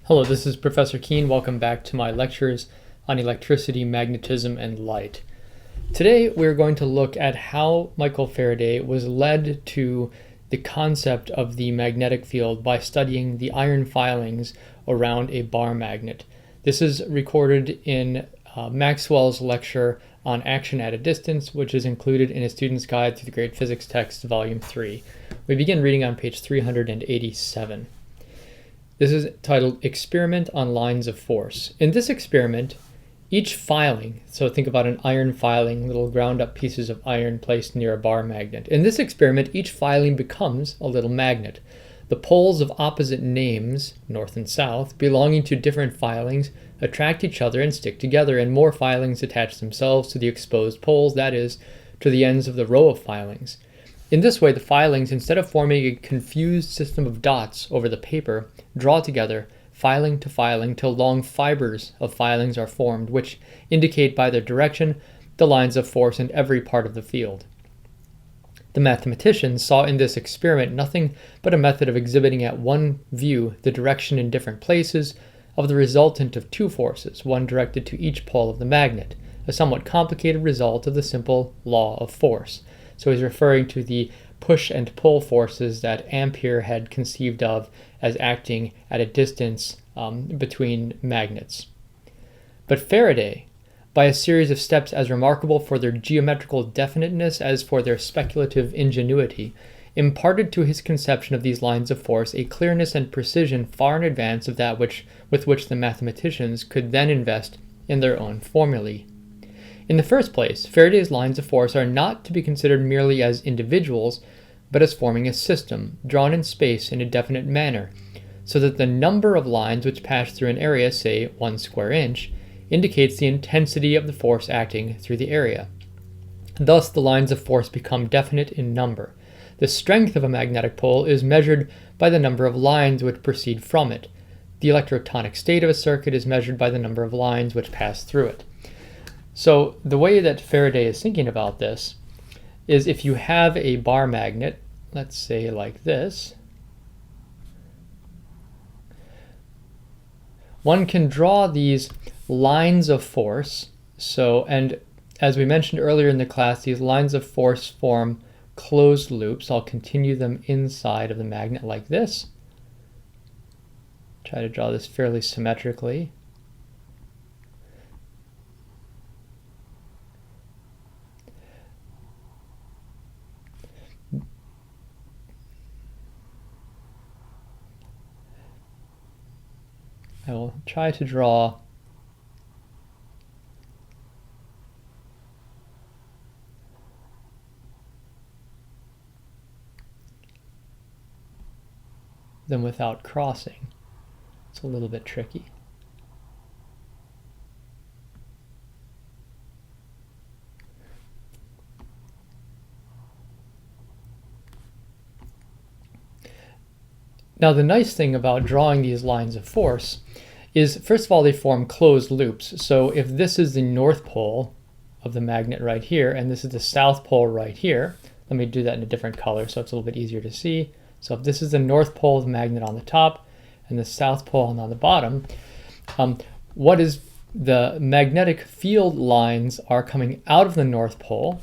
Hello, this is Professor Kuehn. Welcome back to my lectures on electricity, magnetism, and light. Today we're going to look at how Michael Faraday was led to the concept of the magnetic field by studying the iron filings around a bar magnet. This is recorded in Maxwell's lecture on action at a distance, which is included in a student's guide to the grade physics text, volume 3. We begin reading on page 387. This is titled Experiment on Lines of Force. In this experiment, each filing, so think about an iron filing, little ground up pieces of iron placed near a bar magnet. In this experiment, each filing becomes a little magnet. The poles of opposite names, north and south, belonging to different filings, attract each other and stick together, and more filings attach themselves to the exposed poles, that is, to the ends of the row of filings. In this way, the filings, instead of forming a confused system of dots over the paper, draw together, filing to filing, till long fibers of filings are formed, which indicate by their direction the lines of force in every part of the field. The mathematicians saw in this experiment nothing but a method of exhibiting at one view the direction in different places of the resultant of two forces, one directed to each pole of the magnet, a somewhat complicated result of the simple law of force. So he's referring to the push and pull forces that Ampere had conceived of as acting at a distance between magnets. But Faraday, by a series of steps as remarkable for their geometrical definiteness as for their speculative ingenuity, imparted to his conception of these lines of force a clearness and precision far in advance of that with which the mathematicians could then invest in their own formulae. In the first place, Faraday's lines of force are not to be considered merely as individuals, but as forming a system, drawn in space in a definite manner, so that the number of lines which pass through an area, say 1 square inch, indicates the intensity of the force acting through the area. Thus, the lines of force become definite in number. The strength of a magnetic pole is measured by the number of lines which proceed from it. The electrotonic state of a circuit is measured by the number of lines which pass through it. So the way that Faraday is thinking about this is if you have a bar magnet, let's say like this, one can draw these lines of force. And as we mentioned earlier in the class, these lines of force form closed loops. I'll continue them inside of the magnet like this. Try to draw this fairly symmetrically. I will try to draw them without crossing. It's a little bit tricky. Now, the nice thing about drawing these lines of force is, first of all, they form closed loops. So if this is the north pole of the magnet right here, and this is the south pole right here, let me do that in a different color so it's a little bit easier to see. So if this is the north pole of the magnet on the top and the south pole on the bottom, what is the magnetic field lines are coming out of the north pole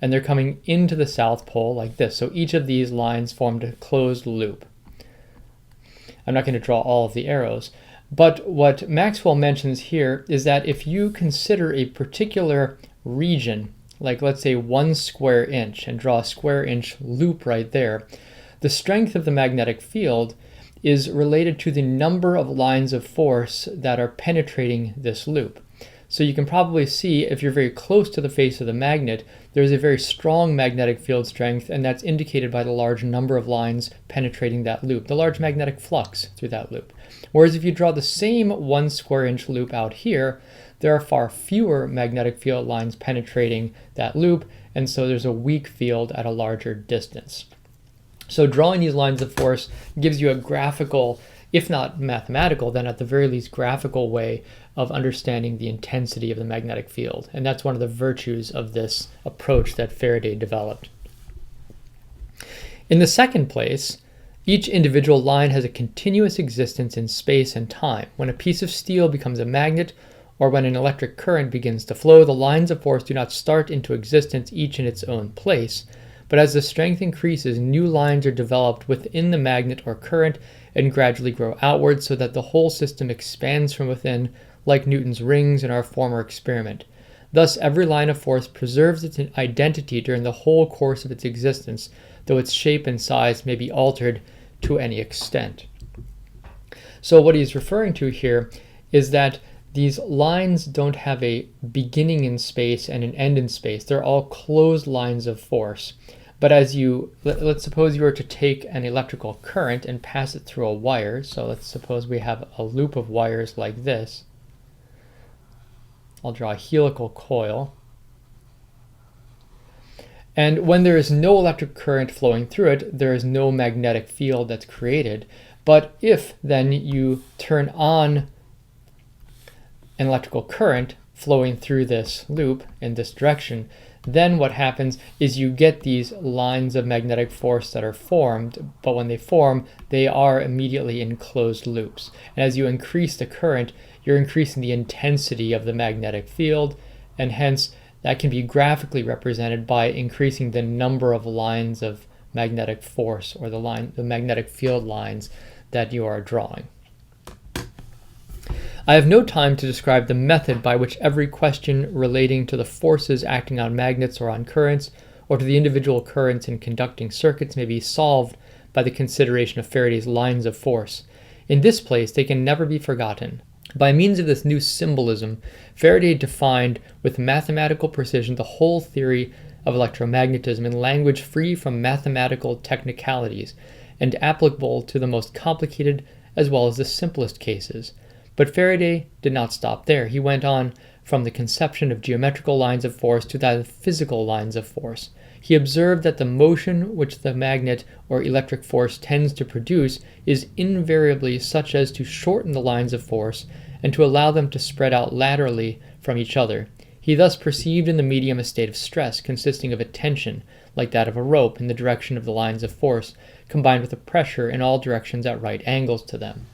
and they're coming into the south pole like this. So each of these lines formed a closed loop. I'm not going to draw all of the arrows, but what Maxwell mentions here is that if you consider a particular region, like let's say 1 square inch, and draw a square inch loop right there, the strength of the magnetic field is related to the number of lines of force that are penetrating this loop. So you can probably see, if you're very close to the face of the magnet, there's a very strong magnetic field strength, and that's indicated by the large number of lines penetrating that loop, the large magnetic flux through that loop. Whereas if you draw the same 1 square inch loop out here, there are far fewer magnetic field lines penetrating that loop, and so there's a weak field at a larger distance. So drawing these lines of force gives you a graphical, if not mathematical, then at the very least graphical way of understanding the intensity of the magnetic field. And that's one of the virtues of this approach that Faraday developed. In the second place, Each individual line has a continuous existence in space and time. When a piece of steel becomes a magnet, or when an electric current begins to flow, the lines of force do not start into existence each in its own place, but as the strength increases, new lines are developed within the magnet or current and gradually grow outward so that the whole system expands from within, like Newton's rings in our former experiment. Thus, every line of force preserves its identity during the whole course of its existence, though its shape and size may be altered to any extent. So what he's referring to here is that these lines don't have a beginning in space and an end in space. They're all closed lines of force. But as let's suppose you were to take an electrical current and pass it through a wire. So let's suppose we have a loop of wires like this. I'll draw a helical coil. And when there is no electric current flowing through it, there is no magnetic field that's created. But if then you turn on an electrical current flowing through this loop in this direction, then what happens is you get these lines of magnetic force that are formed, but when they form, they are immediately in closed loops. And as you increase the current, you're increasing the intensity of the magnetic field, and hence that can be graphically represented by increasing the number of lines of magnetic force, or the magnetic field lines that you are drawing. I have no time to describe the method by which every question relating to the forces acting on magnets or on currents, or to the individual currents in conducting circuits may be solved by the consideration of Faraday's lines of force. In this place, they can never be forgotten. By means of this new symbolism, Faraday defined with mathematical precision the whole theory of electromagnetism in language free from mathematical technicalities and applicable to the most complicated as well as the simplest cases. But Faraday did not stop there. He went on from the conception of geometrical lines of force to that of physical lines of force. He observed that the motion which the magnet or electric force tends to produce is invariably such as to shorten the lines of force and to allow them to spread out laterally from each other. He thus perceived in the medium a state of stress consisting of a tension, like that of a rope, in the direction of the lines of force, combined with a pressure in all directions at right angles to them.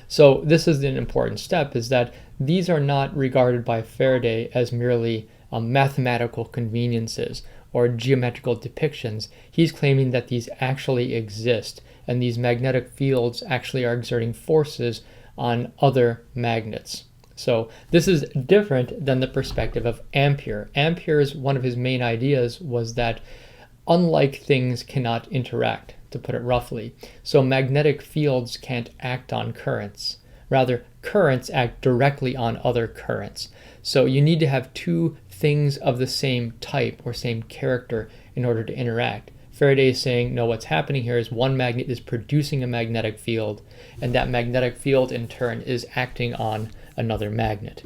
So this is an important step, is that these are not regarded by Faraday as merely mathematical conveniences or geometrical depictions. He's claiming that these actually exist, and these magnetic fields actually are exerting forces on other magnets. So this is different than the perspective of Ampere. Ampere's one of his main ideas was that unlike things cannot interact, to put it roughly. So magnetic fields can't act on currents. Rather, currents act directly on other currents. So you need to have two things of the same type or same character in order to interact. Faraday is saying, no, what's happening here is one magnet is producing a magnetic field, and that magnetic field in turn is acting on another magnet.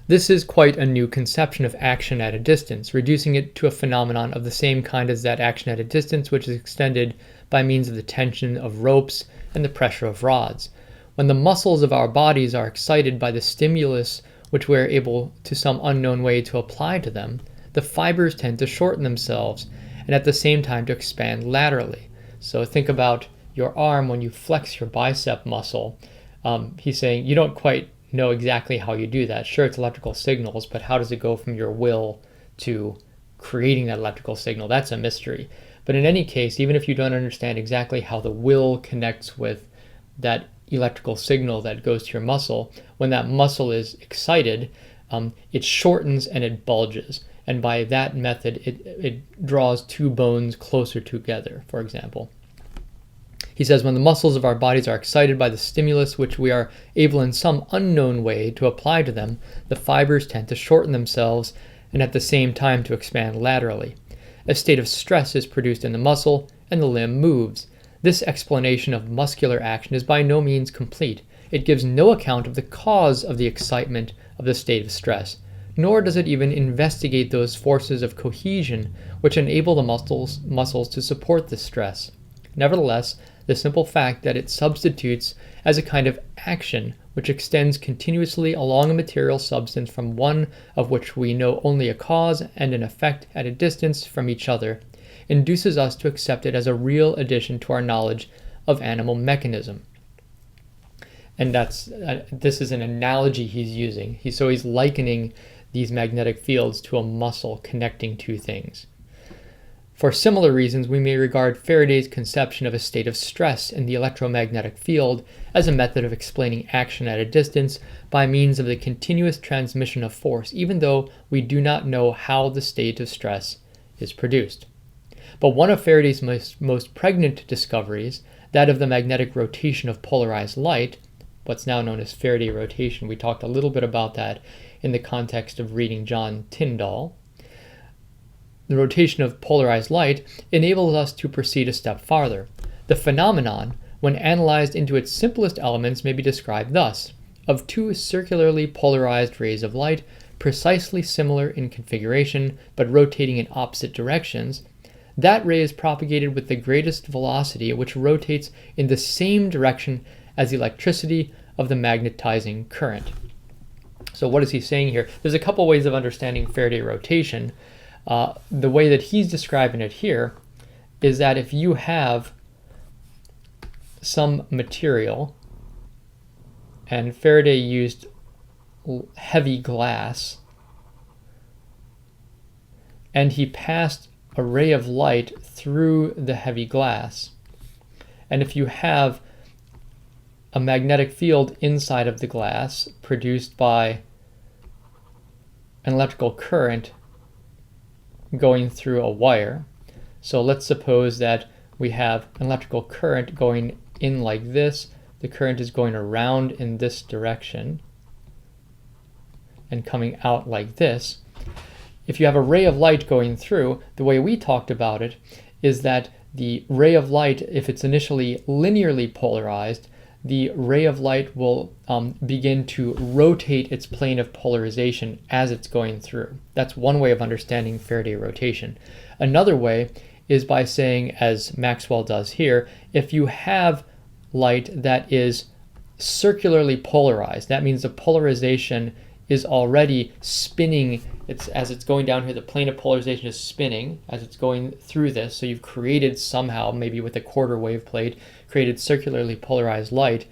This is quite a new conception of action at a distance, reducing it to a phenomenon of the same kind as that action at a distance which is extended by means of the tension of ropes and the pressure of rods. When the muscles of our bodies are excited by the stimulus which we are able to some unknown way to apply to them, the fibers tend to shorten themselves and at the same time to expand laterally. So think about your arm when you flex your bicep muscle. He's saying you don't quite know exactly how you do that. Sure, it's electrical signals, but how does it go from your will to creating that electrical signal? That's a mystery. But in any case, even if you don't understand exactly how the will connects with that electrical signal that goes to your muscle, when that muscle is excited, it shortens and it bulges. And by that method, it draws two bones closer together, for example. He says, when the muscles of our bodies are excited by the stimulus which we are able in some unknown way to apply to them, the fibers tend to shorten themselves and at the same time to expand laterally. A state of stress is produced in the muscle and the limb moves. This explanation of muscular action is by no means complete. It gives no account of the cause of the excitement of the state of stress, nor does it even investigate those forces of cohesion which enable the muscles to support the stress. Nevertheless, the simple fact that it substitutes as a kind of action which extends continuously along a material substance from one of which we know only a cause and an effect at a distance from each other, induces us to accept it as a real addition to our knowledge of animal mechanism. And this is an analogy he's using. So he's likening these magnetic fields to a muscle connecting two things. For similar reasons, we may regard Faraday's conception of a state of stress in the electromagnetic field as a method of explaining action at a distance by means of the continuous transmission of force, even though we do not know how the state of stress is produced. But one of Faraday's most pregnant discoveries, that of the magnetic rotation of polarized light, what's now known as Faraday rotation, we talked a little bit about that in the context of reading John Tyndall. The rotation of polarized light enables us to proceed a step farther. The phenomenon, when analyzed into its simplest elements, may be described thus. Of two circularly polarized rays of light, precisely similar in configuration, but rotating in opposite directions, that ray is propagated with the greatest velocity, which rotates in the same direction as the electricity of the magnetizing current. So what is he saying here? There's a couple ways of understanding Faraday rotation. The way that he's describing it here is that if you have some material, and Faraday used heavy glass, and he passed a ray of light through the heavy glass, and if you have a magnetic field inside of the glass produced by an electrical current going through a wire. So let's suppose that we have an electrical current going in like this. The current is going around in this direction and coming out like this. If you have a ray of light going through, the way we talked about it is that the ray of light, if it's initially linearly polarized, the ray of light will begin to rotate its plane of polarization as it's going through. That's one way of understanding Faraday rotation. Another way is by saying, as Maxwell does here, if you have light that is circularly polarized, that means the polarization is already spinning. As it's going down here, the plane of polarization is spinning as it's going through this. So you've created somehow, maybe with a quarter wave plate, created circularly polarized light.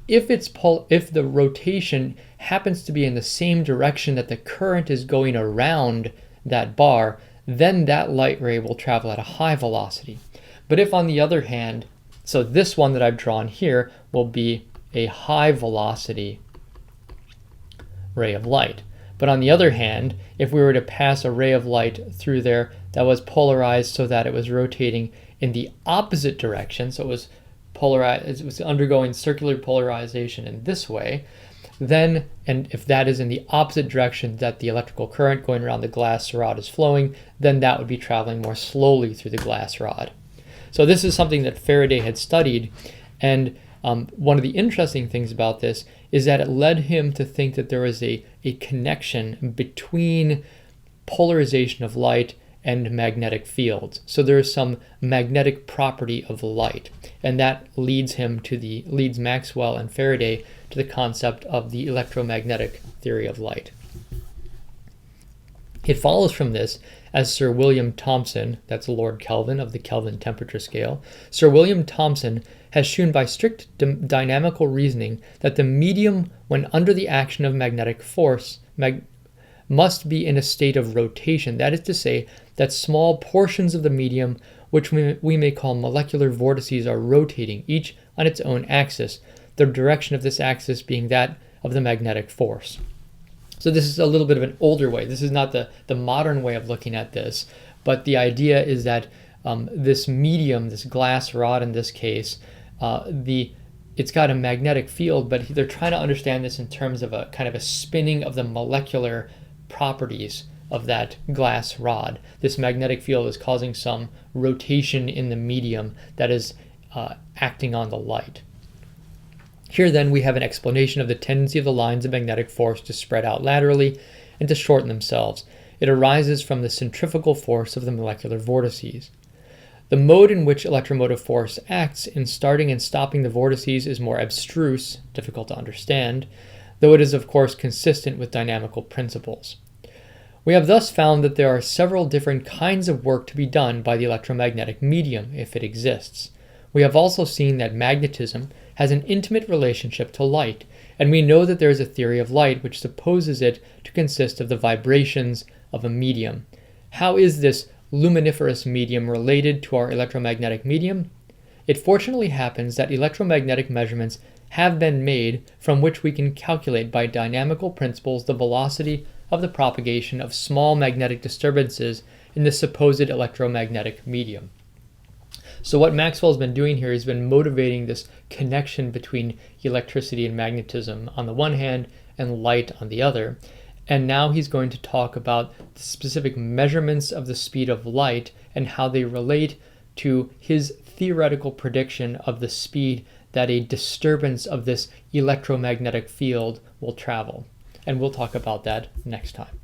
If the rotation happens to be in the same direction that the current is going around that bar, then that light ray will travel at a high velocity. But if on the other hand, so this one that I've drawn here will be a high velocity ray of light. But on the other hand, if we were to pass a ray of light through there that was polarized so that it was rotating in the opposite direction, so it was polarized, it was undergoing circular polarization in this way, then, and if that is in the opposite direction that the electrical current going around the glass rod is flowing, then that would be traveling more slowly through the glass rod. So this is something that Faraday had studied, and one of the interesting things about this is that it led him to think that there was a connection between polarization of light and magnetic fields. So there is some magnetic property of light, and that leads Maxwell and Faraday to the concept of the electromagnetic theory of light. It follows from this, as Sir William Thomson, that's Lord Kelvin of the Kelvin temperature scale, Sir William Thomson has shown by strict dynamical reasoning that the medium, when under the action of magnetic force, must be in a state of rotation. That is to say, that small portions of the medium, which we may call molecular vortices, are rotating, each on its own axis, the direction of this axis being that of the magnetic force. So this is a little bit of an older way. This is not the modern way of looking at this, but the idea is that this medium, this glass rod in this case, it's got a magnetic field, but they're trying to understand this in terms of a kind of a spinning of the molecular properties of that glass rod. This magnetic field is causing some rotation in the medium that is acting on the light. Here then we have an explanation of the tendency of the lines of magnetic force to spread out laterally and to shorten themselves. It arises from the centrifugal force of the molecular vortices. The mode in which electromotive force acts in starting and stopping the vortices is more abstruse, difficult to understand, though it is of course consistent with dynamical principles. We have thus found that there are several different kinds of work to be done by the electromagnetic medium, if it exists. We have also seen that magnetism has an intimate relationship to light, and we know that there is a theory of light which supposes it to consist of the vibrations of a medium. How is this luminiferous medium related to our electromagnetic medium? It fortunately happens that electromagnetic measurements have been made from which we can calculate by dynamical principles the velocity of the propagation of small magnetic disturbances in the supposed electromagnetic medium. So what Maxwell's been doing here is been motivating this connection between electricity and magnetism on the one hand and light on the other. And now he's going to talk about the specific measurements of the speed of light and how they relate to his theoretical prediction of the speed that a disturbance of this electromagnetic field will travel. And we'll talk about that next time.